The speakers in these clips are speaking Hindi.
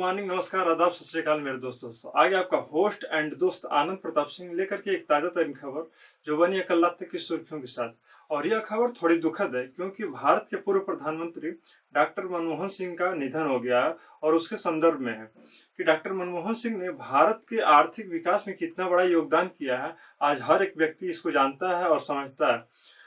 मॉर्निंग, नमस्कार, आदाब, सत श्री अकाल मेरे दोस्तों। आगे आपका होस्ट एंड दोस्त आनंद प्रताप सिंह लेकर के एक ताजा तरीन खबर जो बनी है कल रात तक की सुर्खियों के साथ। और यह खबर थोड़ी दुखद है क्योंकि भारत के पूर्व प्रधानमंत्री डॉक्टर मनमोहन सिंह का निधन हो गया है और उसके संदर्भ में है कि डॉक्टर मनमोहन सिंह ने भारत के आर्थिक विकास में कितना बड़ा योगदान किया है। आज हर एक व्यक्ति इसको जानता है और समझता है।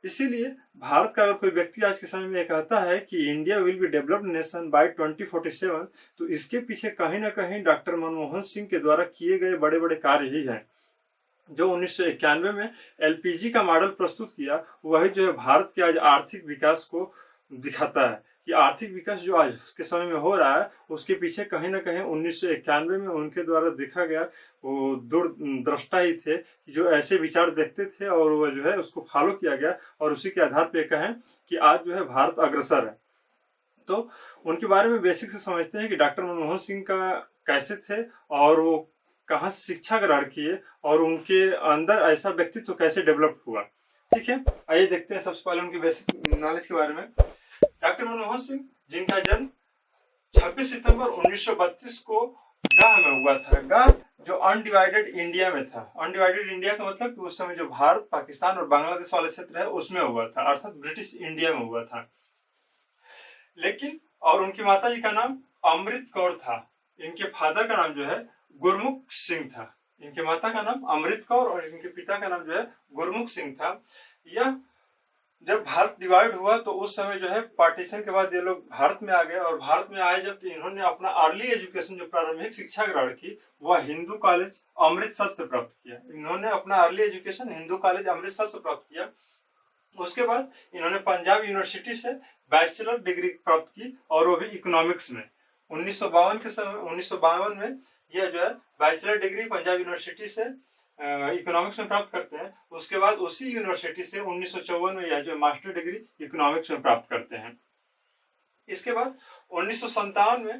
इसीलिए भारत का अगर कोई व्यक्ति आज के समय में कहता है कि India will be developed nation by 2047, तो इसके पीछे कहीं ना कहीं डॉक्टर मनमोहन सिंह के द्वारा किए गए बड़े बड़े कार्य ही हैं। जो 1991 में एलपीजी का मॉडल प्रस्तुत किया, वही जो है भारत के आज आर्थिक विकास को दिखाता है कि आर्थिक विकास जो आज के समय में हो रहा है उसके पीछे कहीं ना कहीं 1991 में उनके द्वारा देखा गया वो दूरदृष्टा ही थे जो ऐसे विचार देखते थे और वो जो है उसको फॉलो किया गया और उसी के आधार पर कहें कि आज जो है भारत अग्रसर है। तो उनके बारे में बेसिक से समझते हैं कि डॉक्टर मनमोहन सिंह का कैसे थे और वो कहाँ से शिक्षा ग्रहण किए और उनके अंदर ऐसा व्यक्तित्व कैसे डेवलप हुआ। ठीक है, आइए देखते हैं सबसे पहले उनकी बेसिक नॉलेज के बारे में। डॉक्टर मनमोहन सिंह, जिनका जन्म 26 सितंबर 1932 को गाह में हुआ था। गाह जो अनडिवाइडेड इंडिया में था। अनडिवाइडेड इंडिया का मतलब कि उस समय जो भारत, पाकिस्तान और बांग्लादेश वाले क्षेत्र है उसमें हुआ था, अर्थात ब्रिटिश इंडिया में हुआ था। लेकिन और उनकी माता जी का नाम अमृत कौर था। इनके फादर का नाम जो है गुरमुख सिंह था। इनके माता का नाम अमृत कौर और इनके पिता का नाम जो है गुरमुख सिंह था। यह जब भारत डिवाइड हुआ तो उस समय जो है पार्टीशन के बाद ये लोग भारत में आ गए और भारत में आए जब इन्होंने अपना अर्ली एजुकेशन जो प्रारंभिक शिक्षा ग्रहण की वह हिंदू कॉलेज अमृतसर से प्राप्त किया। इन्होंने अपना early education Hindu college Amritsar से प्राप्त किया। उसके बाद इन्होंने पंजाब यूनिवर्सिटी से बैचलर डिग्री प्राप्त की और वो भी इकोनॉमिक्स में। 1952 में यह जो है बैचलर डिग्री पंजाब यूनिवर्सिटी से इकोनॉमिक्स में प्राप्त करते हैं। उसके बाद उसी यूनिवर्सिटी से 1954 में यह जो मास्टर डिग्री इकोनॉमिक्स में प्राप्त करते हैं। इसके बाद 1957 में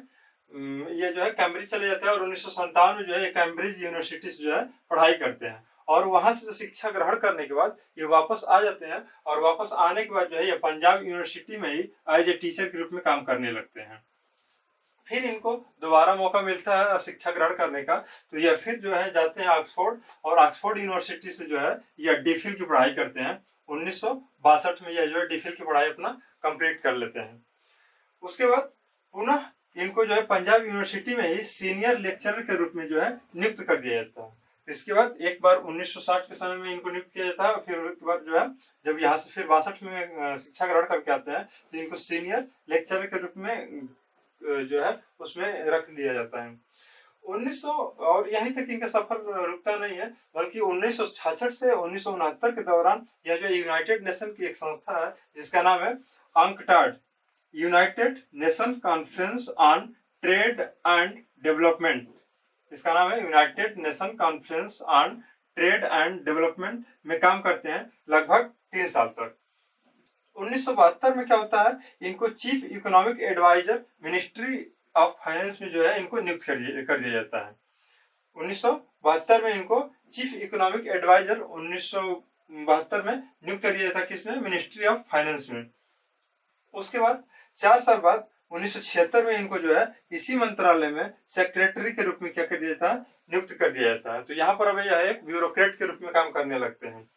यह जो है कैम्ब्रिज चले जाते हैं और 1957 में जो है कैम्ब्रिज यूनिवर्सिटी से जो है पढ़ाई करते हैं और वहां से शिक्षा ग्रहण करने के बाद ये वापस आ जाते हैं और वापस आने के बाद जो है ये पंजाब यूनिवर्सिटी में ही एज ए टीचर के रूप में काम करने लगते हैं। फिर इनको दोबारा मौका मिलता है शिक्षा ग्रहण करने का, तो यह फिर जो है जाते हैं ऑक्सफोर्ड और ऑक्सफोर्ड यूनिवर्सिटी से जो है यह डीफिल की पढ़ाई करते हैं। 1962 में यह जो है डीफिल की पढ़ाई अपना कंप्लीट कर लेते हैं। उसके बाद पुनः इनको जो है पंजाब यूनिवर्सिटी में ही सीनियर लेक्चरर के रूप में जो है नियुक्त कर दिया जाता है। इसके बाद एक बार 1960 के समय में इनको नियुक्त किया जाता है और फिर उसके बाद जो है जब यहाँ से फिर 62 में शिक्षा ग्रहण करके आते हैं तो इनको सीनियर लेक्चरर के रूप में जो है उसमें रख दिया जाता है। 1900 और यहीं तक इनका सफर रुकता नहीं है, बल्कि 1966 से 1969 के दौरान यह जो यूनाइटेड नेशन की एक संस्था है जिसका नाम है UNCTAD, United nation conference on trade and development. इसका नाम है United nation conference on trade and development में काम करते हैं लगभग 3 साल तक। 1972 में क्या होता है, इनको chief economic adviser ministry of finance में जो है इनको नियुक्त कर दिया जाता है। 1972 में इनको चीफ इकोनॉमिक एडवाइजर 1972 में नियुक्त कर दिया जाता है, किसमें, मिनिस्ट्री ऑफ फाइनेंस में। उसके बाद 4 साल बाद 1976 में इनको जो है इसी मंत्रालय में सेक्रेटरी के रूप में क्या कर दिया जाता है, नियुक्त कर दिया जाता है। तो यहाँ पर अब यह एक ब्यूरोक्रेट के रूप में काम करने लगते हैं।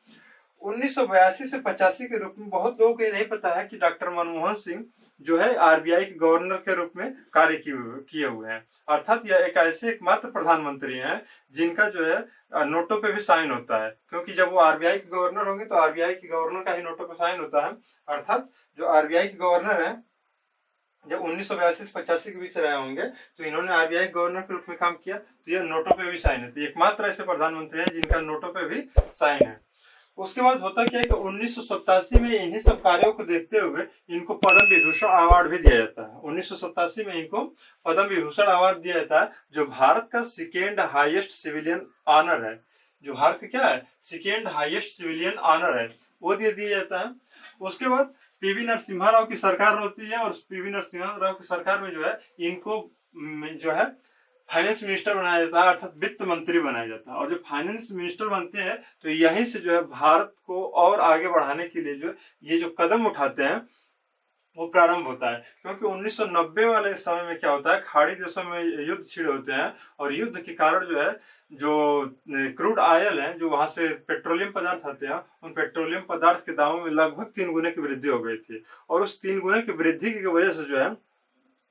1982 से 85 के रूप में बहुत लोगों को ये नहीं पता है कि डॉक्टर मनमोहन सिंह जो है आरबीआई के गवर्नर के रूप में कार्य किए हुए हैं। अर्थात यह एक ऐसे एकमात्र प्रधानमंत्री हैं जिनका जो है नोटों पे भी साइन होता है, क्योंकि जब वो आरबीआई के गवर्नर होंगे तो आरबीआई के गवर्नर का ही नोटों पे साइन होता है। अर्थात जो आरबीआई के गवर्नर है जब 1982 से 85 के बीच रहे होंगे तो इन्होंने आरबीआई गवर्नर के रूप में काम किया, तो यह नोटों पे भी साइन है। तो एकमात्र ऐसे प्रधानमंत्री है जिनका नोटों पे भी साइन है। उसके बाद होता क्या है कि 1987 में इन्हीं सब कार्यों को देखते हुए इनको पद्म विभूषण अवार्ड भी दिया जाता है। 1987 में इनको पद्म विभूषण अवार्ड दिया जाता है, जो भारत का सेकेंड हाईएस्ट सिविलियन ऑनर है। जो भारत का क्या है, सेकेंड हाईएस्ट सिविलियन ऑनर है, वो दिया जाता है। उसके बाद पीवी नरसिम्हा राव की सरकार होती है और पीवी नरसिम्हा राव की सरकार में जो है इनको जो है फाइनेंस मिनिस्टर बनाया जाता है, अर्थात वित्त मंत्री बनाया जाता है। और जब फाइनेंस मिनिस्टर बनते हैं तो यहीं से जो है भारत को और आगे बढ़ाने के लिए जो ये जो कदम उठाते हैं वो प्रारंभ होता है, क्योंकि 1990 वाले समय में क्या होता है, खाड़ी देशों में युद्ध छिड़े होते हैं और युद्ध के कारण जो है, जो क्रूड ऑयल है, जो वहां से पेट्रोलियम पदार्थ आते हैं, उन पेट्रोलियम पदार्थ के दामों में लगभग 3 गुने की वृद्धि हो गई थी। और उस 3 गुने की वृद्धि की वजह से जो है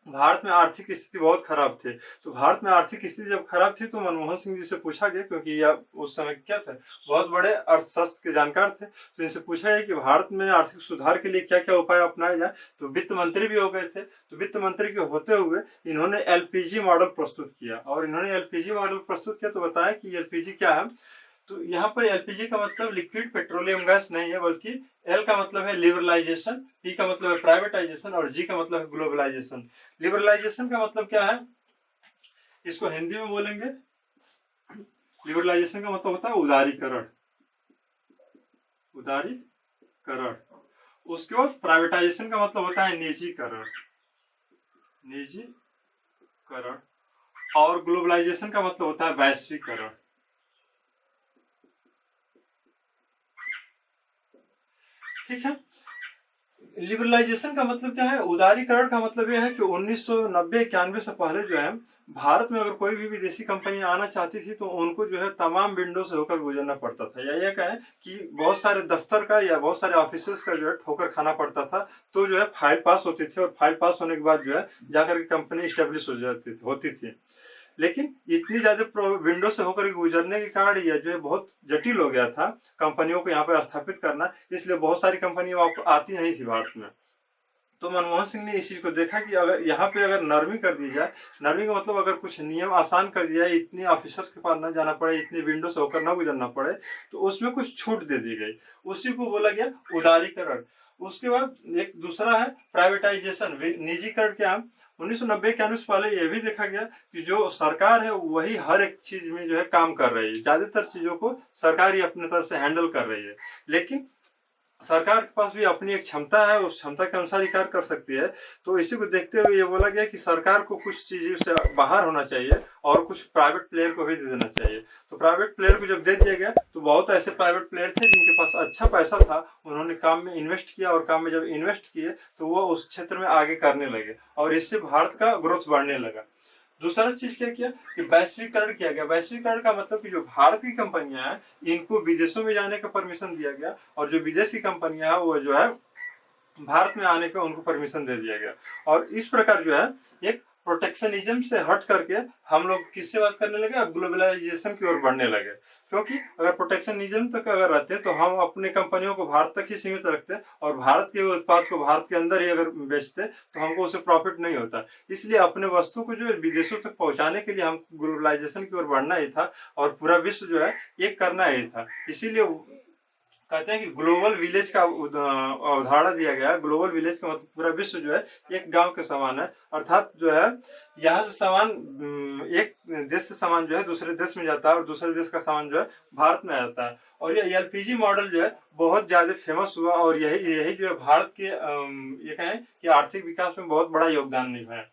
भारत में आर्थिक स्थिति बहुत खराब थी। तो भारत में आर्थिक स्थिति जब खराब थी तो मनमोहन सिंह जी से पूछा गया, क्योंकि यह उस समय क्या थे, बहुत बड़े अर्थशास्त्र के जानकार थे, तो इनसे पूछा गया कि भारत में आर्थिक सुधार के लिए क्या क्या उपाय अपनाए जाए। तो वित्त मंत्री भी हो गए थे, तो वित्त मंत्री के होते हुए इन्होंने एलपीजी मॉडल प्रस्तुत किया। और इन्होंने एलपीजी मॉडल प्रस्तुत किया तो बताया कि एलपीजी क्या है। तो यहाँ पर एलपीजी का मतलब लिक्विड पेट्रोलियम गैस नहीं है, बल्कि एल का मतलब है लिबरलाइजेशन, पी का मतलब है प्राइवेटाइजेशन और जी का मतलब है ग्लोबलाइजेशन। लिबरलाइजेशन का मतलब क्या है, इसको हिंदी में बोलेंगे, लिबरलाइजेशन का मतलब होता है उदारीकरण, उदारीकरण। उसके बाद प्राइवेटाइजेशन का मतलब होता है निजीकरण, निजीकरण। और ग्लोबलाइजेशन का मतलब होता है वैश्वीकरण। ठीक है। लिबरलाइजेशन का मतलब क्या है, उदारीकरण का मतलब यह है कि 1990-91 से पहले जो है, भारत में अगर कोई भी विदेशी कंपनी आना चाहती थी तो उनको जो है तमाम विंडो से होकर गुजरना पड़ता था, या यह कहें कि बहुत सारे दफ्तर का या बहुत सारे ऑफिसर्स का जो है ठोकर खाना पड़ता था, तो जो है फाइल पास होती थी, और फाइल पास होने के बाद जो है जाकर के कंपनी स्टेब्लिश हो जाती होती थी। लेकिन इतनी ज्यादा विंडो से होकर गुजरने के कारण यह जो है बहुत जटिल हो गया था कंपनियों को यहाँ पे स्थापित करना, इसलिए बहुत सारी कंपनी आती नहीं थी भारत में। तो मनमोहन सिंह ने इस चीज को देखा कि अगर यहाँ पे अगर नरमी कर दी जाए, नरमी का मतलब अगर कुछ नियम आसान कर दिया जाए, इतनी ऑफिसर्स के पास न जाना पड़े, इतनी विंडो से होकर न गुजरना पड़े, तो उसमें कुछ छूट दे दी गई, उसी को बोला गया उदारीकरण। उसके बाद एक दूसरा है प्राइवेटाइजेशन, निजीकरण। क्या 1990-91 से पहले यह भी देखा गया कि जो सरकार है वही हर एक चीज में जो है काम कर रही है, ज्यादातर चीजों को सरकार ही अपने तरफ से हैंडल कर रही है, लेकिन सरकार के पास भी अपनी एक क्षमता है, उस क्षमता के अनुसार ही कार्य कर सकती है। तो इसी को देखते हुए ये बोला गया कि सरकार को कुछ चीजों से बाहर होना चाहिए और कुछ प्राइवेट प्लेयर को भी दे देना चाहिए। तो प्राइवेट प्लेयर को जब दे दिया गया तो बहुत ऐसे प्राइवेट प्लेयर थे जिनके पास अच्छा पैसा था, उन्होंने काम में इन्वेस्ट किया, और काम में जब इन्वेस्ट किए तो वो उस क्षेत्र में आगे करने लगे, और इससे भारत का ग्रोथ बढ़ने लगा। दूसरा चीज क्या किया कि वैश्वीकरण किया गया। वैश्वीकरण का मतलब कि जो भारत की कंपनियां हैं इनको विदेशों में जाने का परमिशन दिया गया, और जो विदेश की कंपनियां हैं वो जो है भारत में आने का उनको परमिशन दे दिया गया। और इस प्रकार जो है एक प्रोटेक्शनिज्म से हट करके हम लोग किससे बात करने लगे, अब ग्लोबलाइजेशन की ओर बढ़ने लगे। क्योंकि अगर प्रोटेक्शनिज्म तक अगर रहते तो हम अपने कंपनियों को भारत तक ही सीमित रखते, और भारत के उत्पाद को भारत के अंदर ही अगर बेचते तो हमको उसे प्रॉफिट नहीं होता। इसलिए अपने वस्तु को जो है विदेशों तक पहुंचाने के लिए हम ग्लोबलाइजेशन की ओर बढ़ना ही था, और पूरा विश्व जो है एक करना ही था। इसीलिए कहते हैं कि ग्लोबल विलेज का अवधारणा दिया गया है। ग्लोबल विलेज का मतलब पूरा विश्व जो है एक गांव के समान है, अर्थात जो है यहाँ से सामान एक देश से सामान जो है दूसरे देश में जाता है, और दूसरे देश का सामान जो है भारत में आ जाता है। और ये एलपीजी मॉडल जो है बहुत ज्यादा फेमस हुआ, और यही यही जो है भारत के ये कहें कि आर्थिक विकास में बहुत बड़ा योगदान निभाया।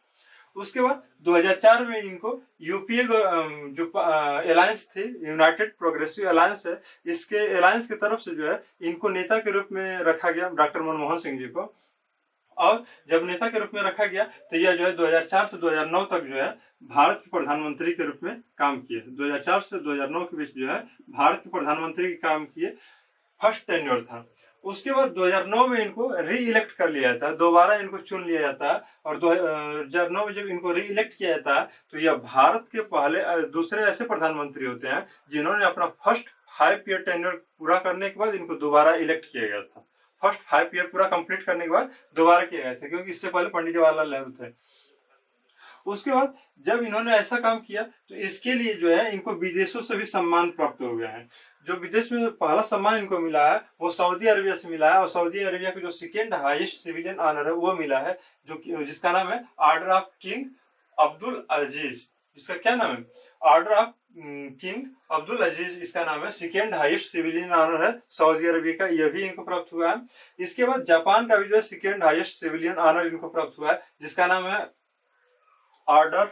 उसके बाद 2004 में इनको यूपीए जो अलायंस थी, यूनाइटेड प्रोग्रेसिव अलायंस है, इसके अलायंस की तरफ से जो है इनको नेता के रूप में रखा गया, डॉक्टर मनमोहन सिंह जी को। और जब नेता के रूप में रखा गया तो यह जो है 2004 से 2009 तक जो है भारत के प्रधानमंत्री के रूप में काम किए। 2004 से 2009 के बीच जो है भारत के प्रधानमंत्री के काम किए, फर्स्ट टेन्योर था। उसके बाद 2009 में इनको री इलेक्ट कर लिया जाता है, दोबारा इनको चुन लिया जाता है, और 2009 में जब इनको री इलेक्ट किया जाता है तो यह भारत के पहले दूसरे ऐसे प्रधानमंत्री होते हैं जिन्होंने अपना फर्स्ट 5 ईयर टेन्योर पूरा करने के बाद इनको दोबारा इलेक्ट किया गया था। फर्स्ट 5 ईयर पूरा कंप्लीट करने के बाद दोबारा किया गया था, क्योंकि इससे पहले पंडित जवाहरलाल नेहरू थे। उसके बाद जब इन्होंने ऐसा काम किया तो इसके लिए जो है इनको विदेशों से भी सम्मान प्राप्त हो गया है। जो विदेश में पहला सम्मान इनको मिला है वो सऊदी अरबिया से मिला है, और सऊदी अरबिया का जो सेकेंड हाईएस्ट सिविलियन ऑनर है वो मिला है, जो जिसका नाम है ऑर्डर ऑफ किंग अब्दुल अजीज। इसका क्या नाम है, ऑर्डर ऑफ किंग अब्दुल अजीज इसका नाम है। सेकेंड हाईएस्ट सिविलियन ऑनर है सऊदी अरबिया का, यह भी इनको प्राप्त हुआ है। इसके बाद जापान का भी जो है सेकेंड हाईएस्ट सिविलियन ऑनर इनको प्राप्त हुआ है, जिसका नाम है order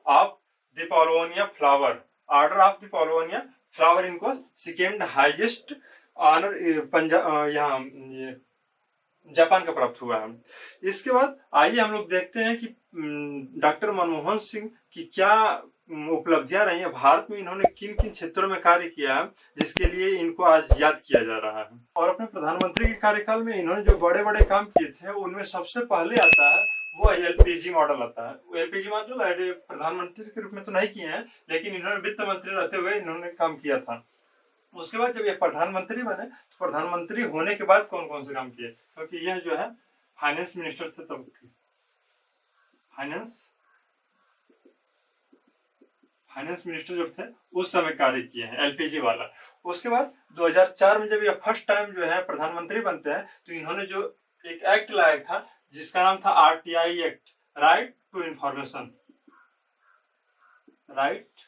of the Paulownia flower. Order of the Paulownia flower इनको सेकेंड हाईएस्ट ऑनर पंजाब यहाँ जापान का प्राप्त हुआ है। इसके बाद आइए हम लोग देखते हैं कि डॉक्टर मनमोहन सिंह की क्या उपलब्धियां रही हैं, भारत में इन्होंने किन किन क्षेत्रों में कार्य किया है जिसके लिए इनको आज याद किया जा रहा है। और अपने प्रधानमंत्री के कार्यकाल में इन्होंने जो बड़े बड़े काम किए थे उनमें सबसे पहले आता है वो एलपीजी मॉडल आता है। एलपीजी मॉडल प्रधानमंत्री के रूप में तो नहीं किए हैं, लेकिन इन्होंने वित्त मंत्री रहते हुए इन्होंने काम किया था। उसके बाद जब ये प्रधानमंत्री बने तो प्रधानमंत्री होने के बाद कौन कौन से काम किए, क्योंकि यह जो है फाइनेंस मिनिस्टर थे तब फाइनेंस मिनिस्टर जो थे उस समय कार्य किए हैं एलपीजी वाला। उसके बाद 2004 में जब ये फर्स्ट टाइम जो है प्रधानमंत्री बनते हैं तो इन्होंने जो एक एक्ट लाया था जिसका नाम था RTI act, right to information act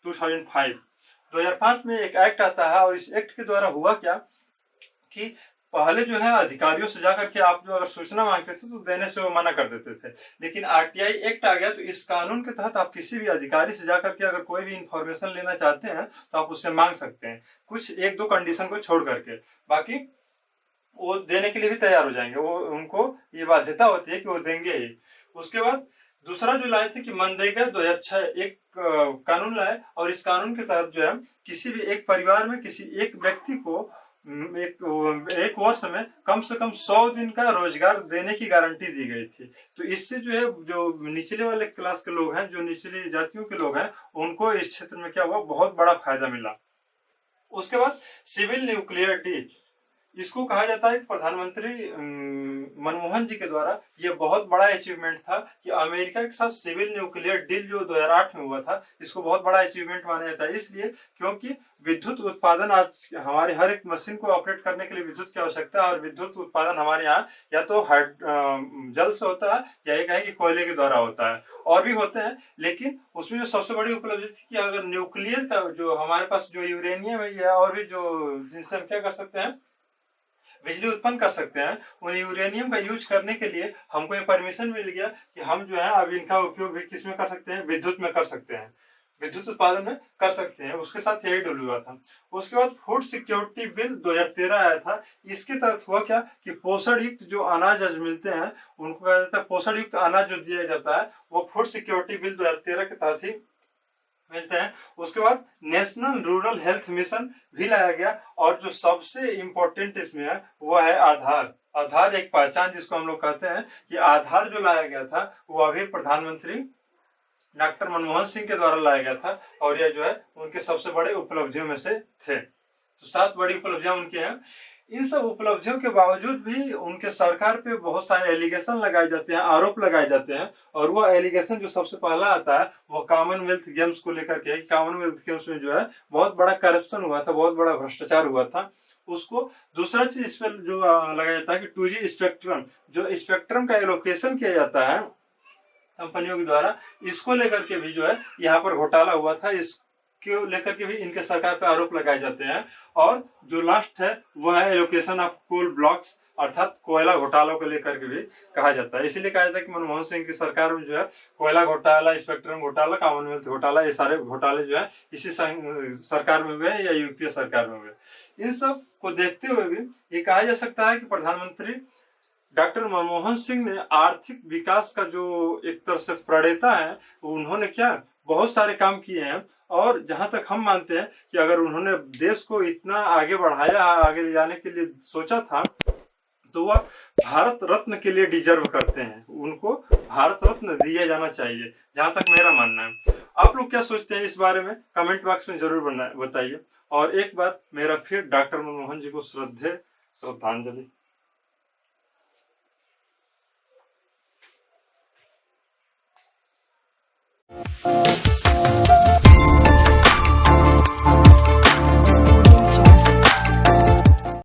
2005 में एक एक्ट आता है। और इस एक्ट के द्वारा हुआ क्या कि पहले जो है अधिकारियों से जाकर के आप जो अगर सूचना मांगते थे तो देने से वो मना कर देते थे, लेकिन आरटीआई एक्ट आ गया तो इस कानून के तहत आप किसी भी अधिकारी से जाकर के अगर कोई भी इंफॉर्मेशन लेना चाहते हैं तो आप उससे मांग सकते हैं, कुछ एक दो कंडीशन को छोड़ करके, बाकी वो देने के लिए भी तैयार हो जाएंगे, वो उनको ये बाध्यता होती है कि वो देंगे ही। उसके बाद दूसरा जो लाए थे कि मनरेगा 2006 एक कानून लाए, और इस कानून के तहत जो है किसी भी एक परिवार में किसी एक व्यक्ति को एक वर्ष में कम से कम 100 दिन का रोजगार देने की गारंटी दी गई थी। तो इससे जो है जो निचले वाले क्लास के लोग हैं, जो निचली जातियों के लोग हैं, उनको इस क्षेत्र में क्या हुआ, बहुत बड़ा फायदा मिला। उसके बाद सिविल न्यूक्लियर डील, इसको कहा जाता है कि प्रधानमंत्री मनमोहन जी के द्वारा ये बहुत बड़ा अचीवमेंट था कि अमेरिका के साथ सिविल न्यूक्लियर डील जो 2008 में हुआ था, इसको बहुत बड़ा अचीवमेंट माना जाता है। इसलिए क्योंकि विद्युत उत्पादन आज हमारे हर एक मशीन को ऑपरेट करने के लिए विद्युत की आवश्यकता है, और विद्युत उत्पादन हमारे यहाँ या तो जल से होता है या एक है कि कोयले के द्वारा होता है, और भी होते हैं, लेकिन उसमें जो सबसे बड़ी उपलब्धि थी कि अगर न्यूक्लियर का जो हमारे पास जो यूरेनियम है या और भी जो जिनसे हम क्या कर सकते हैं, बिजली उत्पन्न कर सकते हैं, उन यूरेनियम का यूज करने के लिए हमको ये परमिशन मिल गया कि हम जो है अब इनका उपयोग भी किस में कर सकते हैं, विद्युत में कर सकते हैं, विद्युत उत्पादन में कर सकते हैं। उसके साथ यही डील हुआ था। उसके बाद फूड सिक्योरिटी बिल 2013 आया था। इसके तहत हुआ क्या कि पोषण युक्त जो अनाज आज मिलते हैं उनको कहा जाता है, पोषण युक्त अनाज जो दिया जाता है वो फूड सिक्योरिटी बिल 2013 के तहत ही मिलते हैं। उसके बाद नेशनल रूरल हेल्थ मिशन भी लाया गया, और जो सबसे इम्पोर्टेंट इसमें है वो है आधार एक पहचान जिसको हम लोग कहते हैं, कि आधार जो लाया गया था वो अभी प्रधानमंत्री डॉक्टर मनमोहन सिंह के द्वारा लाया गया था, और यह जो है उनके सबसे बड़े उपलब्धियों में से थे। तो 7 बड़ी उपलब्धियां उनकी हैं। इन सब उपलब्धियों के बावजूद भी उनके सरकार पे बहुत सारे एलिगेशन लगाए जाते हैं, आरोप लगाए जाते हैं, और वो एलिगेशन जो सबसे पहला आता है वो कॉमनवेल्थ गेम्स को लेकर के। कॉमनवेल्थ गेम्स में जो है बहुत बड़ा करप्शन हुआ था, बहुत बड़ा भ्रष्टाचार हुआ था। उसको दूसरा चीज इस पर जो लगाया जाता है कि 2G स्पेक्ट्रम, जो स्पेक्ट्रम का एलोकेशन किया जाता है कंपनियों के द्वारा, इसको लेकर के भी जो है यहाँ पर घोटाला हुआ था, इसको लेकर के भी इनके सरकार पे आरोप लगाए जाते हैं। और जो लास्ट है वो है एलोकेशन ऑफ कोल ब्लॉक्स, अर्थात कोयला घोटालों को लेकर के भी कहा जाता है। इसीलिए कहा जाता है कि मनमोहन सिंह की सरकार में जो है कोयला घोटाला, स्पेक्ट्रम घोटाला, कॉमनवेल्थ घोटाला, ये सारे घोटाले जो है इसी सरकार में हुए या यूपीए सरकार में हुए। इन सब को देखते हुए भी ये कहा जा सकता है कि प्रधानमंत्री डॉक्टर मनमोहन सिंह ने आर्थिक विकास का जो एक तरह से प्रणेता है, उन्होंने क्या बहुत सारे काम किए हैं। और जहां तक हम मानते हैं कि अगर उन्होंने देश को इतना आगे बढ़ाया, आगे ले जाने के लिए सोचा था, तो वह भारत रत्न के लिए डिजर्व करते हैं, उनको भारत रत्न दिया जाना चाहिए, जहां तक मेरा मानना है। आप लोग क्या सोचते हैं इस बारे में कमेंट बॉक्स में जरूर बताइए। और एक बार मेरा फिर डॉक्टर मनमोहन जी को श्रद्धांजलि।